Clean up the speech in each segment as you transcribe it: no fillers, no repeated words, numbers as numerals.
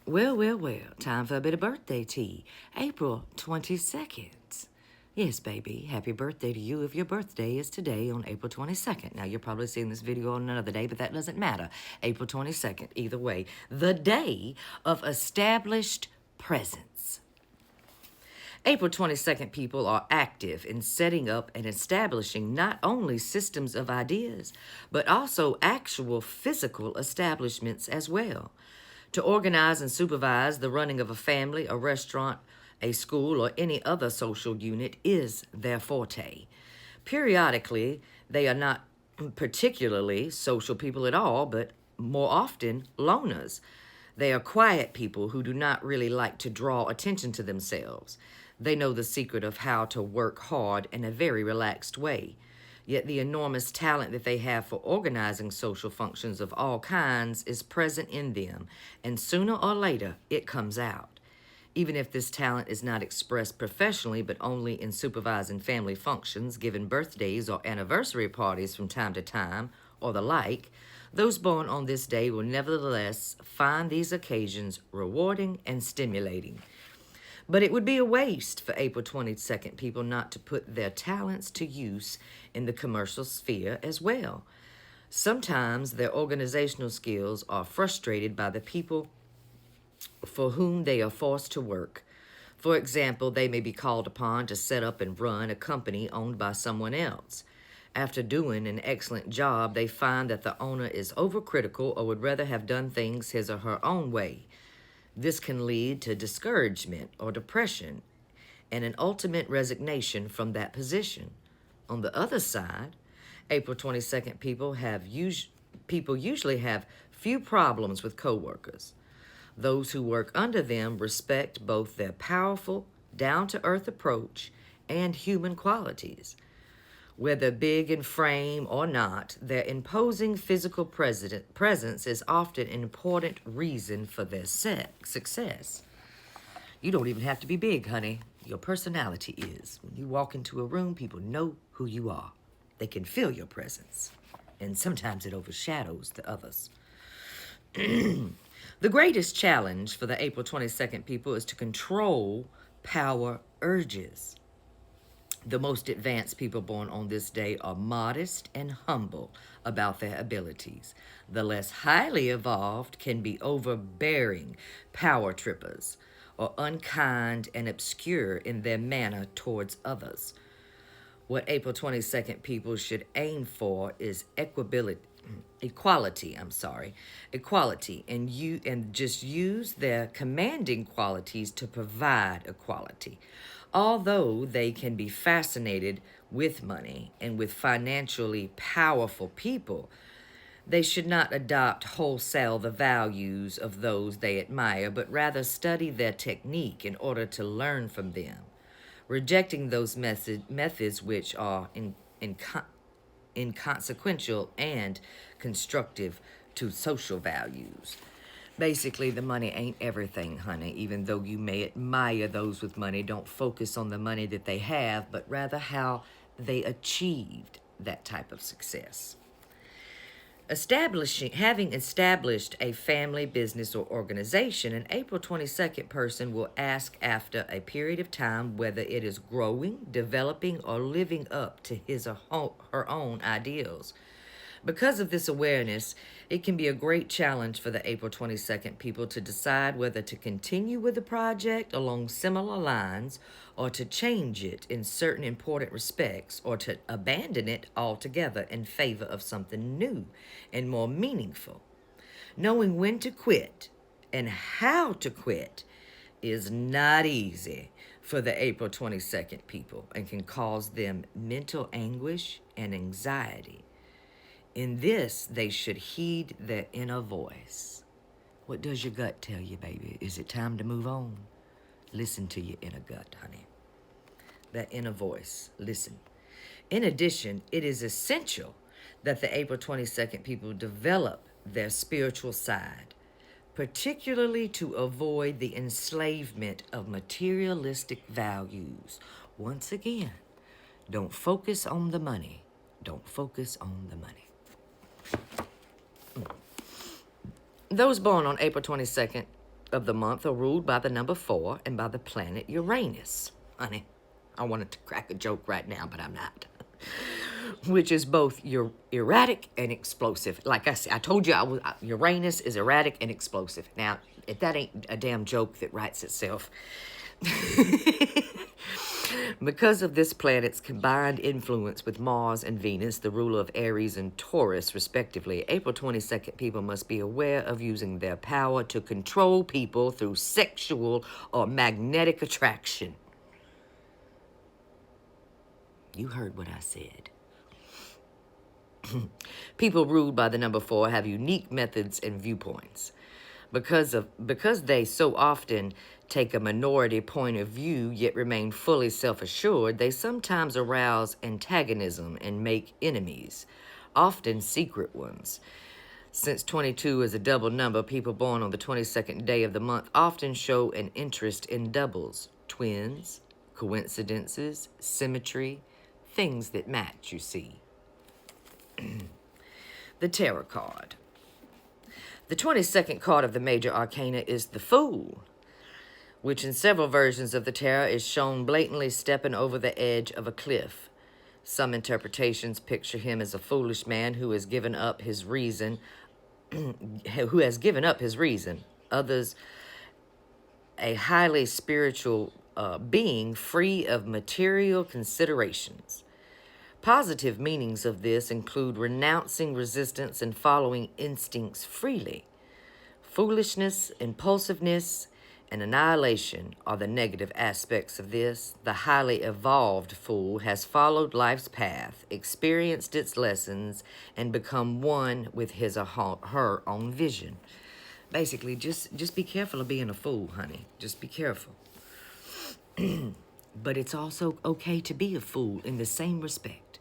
Well, time for a bit of birthday tea. April 22nd. Yes, baby, happy birthday to you if your birthday is today on April 22nd. Now, you're probably seeing this video on another day, but that doesn't matter. April 22nd, either way. The day of established presence. April 22nd people are active in setting up and establishing not only systems of ideas, but also actual physical establishments as well. To organize and supervise the running of a family, a restaurant, a school, or any other social unit is their forte. Periodically, they are not particularly social people at all, but more often loners. They are quiet people who do not really like to draw attention to themselves. They know the secret of how to work hard in a very relaxed way. Yet the enormous talent that they have for organizing social functions of all kinds is present in them, and sooner or later it comes out. Even if this talent is not expressed professionally but only in supervising family functions, giving birthdays or anniversary parties from time to time, or the like, those born on this day will nevertheless find these occasions rewarding and stimulating. But it would be a waste for April 22nd people not to put their talents to use in the commercial sphere as well. Sometimes their organizational skills are frustrated by the people for whom they are forced to work. For example, they may be called upon to set up and run a company owned by someone else. After doing an excellent job, they find that the owner is overcritical or would rather have done things his or her own way. This can lead to discouragement or depression and an ultimate resignation from that position. On the other side, April 22nd people usually have few problems with coworkers. Those who work under them respect both their powerful, down-to-earth approach and human qualities. Whether big in frame or not, their imposing physical presence is often an important reason for their success. You don't even have to be big, honey. Your personality is. When you walk into a room, people know who you are. They can feel your presence, and sometimes it overshadows the others. The greatest challenge for the April 22nd people is to control power urges. The most advanced people born on this day are modest and humble about their abilities. The less highly evolved can be overbearing power trippers or unkind and obscure in their manner towards others. What April 22nd people should aim for is equality, and just use their commanding qualities to provide equality. Although they can be fascinated with money and with financially powerful people, they should not adopt wholesale the values of those they admire, but rather study their technique in order to learn from them, rejecting those methods which are inconsequential and constructive to social values. Basically, the money ain't everything, honey. Even though you may admire those with money, don't focus on the money that they have, but rather how they achieved that type of success. Having established a family, business, or organization, an April 22nd person will ask after a period of time whether it is growing, developing, or living up to his or her own ideals. Because of this awareness, it can be a great challenge for the April 22nd people to decide whether to continue with the project along similar lines or to change it in certain important respects or to abandon it altogether in favor of something new and more meaningful. Knowing when to quit and how to quit is not easy for the April 22nd people and can cause them mental anguish and anxiety. In this, they should heed their inner voice. What does your gut tell you, baby? Is it time to move on? Listen to your inner gut, honey. That inner voice. Listen. In addition, it is essential that the April 22nd people develop their spiritual side, particularly to avoid the enslavement of materialistic values. Once again, don't focus on the money. Don't focus on the money. Those born on April 22nd of the month are ruled by the number 4 and by the planet Uranus. Honey, I wanted to crack a joke right now, but I'm not. Which is both erratic and explosive. Like I said, I told you Uranus is erratic and explosive. Now, if that ain't a damn joke that writes itself. Because of this planet's combined influence with Mars and Venus, the ruler of Aries and Taurus, respectively, April 22nd people must be aware of using their power to control people through sexual or magnetic attraction. You heard what I said. People ruled by the number 4 have unique methods and viewpoints. Because they so often take a minority point of view yet remain fully self-assured, they sometimes arouse antagonism and make enemies, often secret ones. Since 22 is a double number, people born on the 22nd day of the month often show an interest in doubles, twins, coincidences, symmetry, things that match, you see. The Tarot card. The 22nd card of the major arcana is the Fool, which in several versions of the tarot is shown blatantly stepping over the edge of a cliff. Some interpretations picture him as a foolish man who has given up his reason, Others, a highly spiritual being free of material considerations. Positive meanings of this include renouncing resistance and following instincts freely. Foolishness, impulsiveness, and annihilation are the negative aspects of this. The highly evolved fool has followed life's path, experienced its lessons, and become one with his or her own vision. Basically, just be careful of being a fool, honey. Just be careful. But it's also okay to be a fool in the same respect.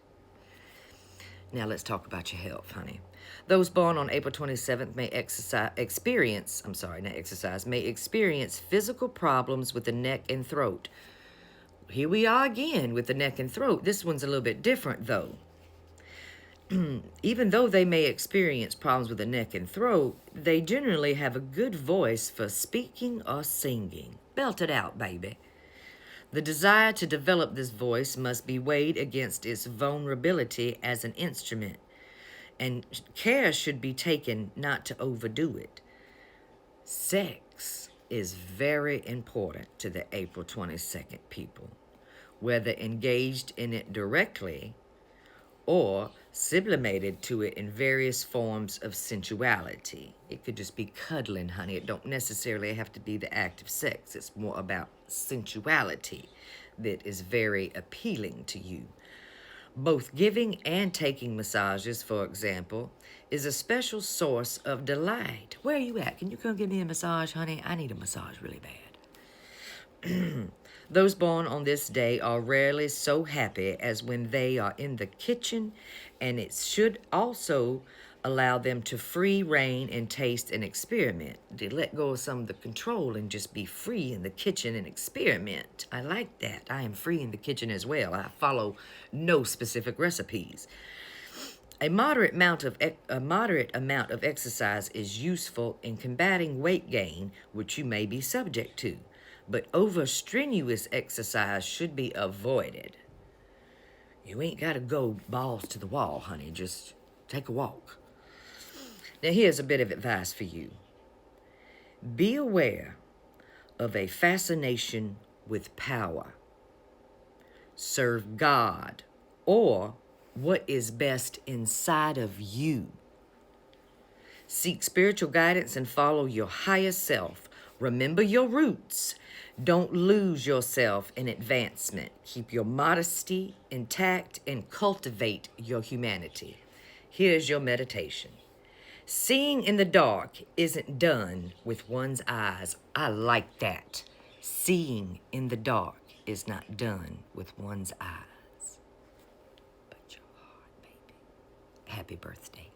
Now let's talk about your health, honey. Those born on April 27th may experience physical problems with the neck and throat. Here we are again with the neck and throat. This one's a little bit different, though. Even though they may experience problems with the neck and throat, they generally have a good voice for speaking or singing. Belt it out, baby. The desire to develop this voice must be weighed against its vulnerability as an instrument, and care should be taken not to overdo it. Sex is very important to the April 22nd people, whether engaged in it directly or sublimated to it in various forms of sensuality. It could just be cuddling, honey. It don't necessarily have to be the act of sex. It's more about sensuality that is very appealing to you. Both giving and taking massages, for example, is a special source of delight. Where are you at? Can you come give me a massage, honey? I need a massage really bad. Those born on this day are rarely so happy as when they are in the kitchen, and it should also allow them to free reign and taste and experiment. To let go of some of the control and just be free in the kitchen and experiment. I like that. I am free in the kitchen as well. I follow no specific recipes. A moderate amount of exercise is useful in combating weight gain, which you may be subject to. But over-strenuous exercise should be avoided. You ain't got to go balls to the wall, honey. Just take a walk. Now, here's a bit of advice for you. Be aware of a fascination with power. Serve God or what is best inside of you. Seek spiritual guidance and follow your higher self. Remember your roots. Don't lose yourself in advancement. Keep your modesty intact and cultivate your humanity. Here's your meditation. Seeing in the dark isn't done with one's eyes. I like that. Seeing in the dark is not done with one's eyes, but your heart, baby. Happy birthday.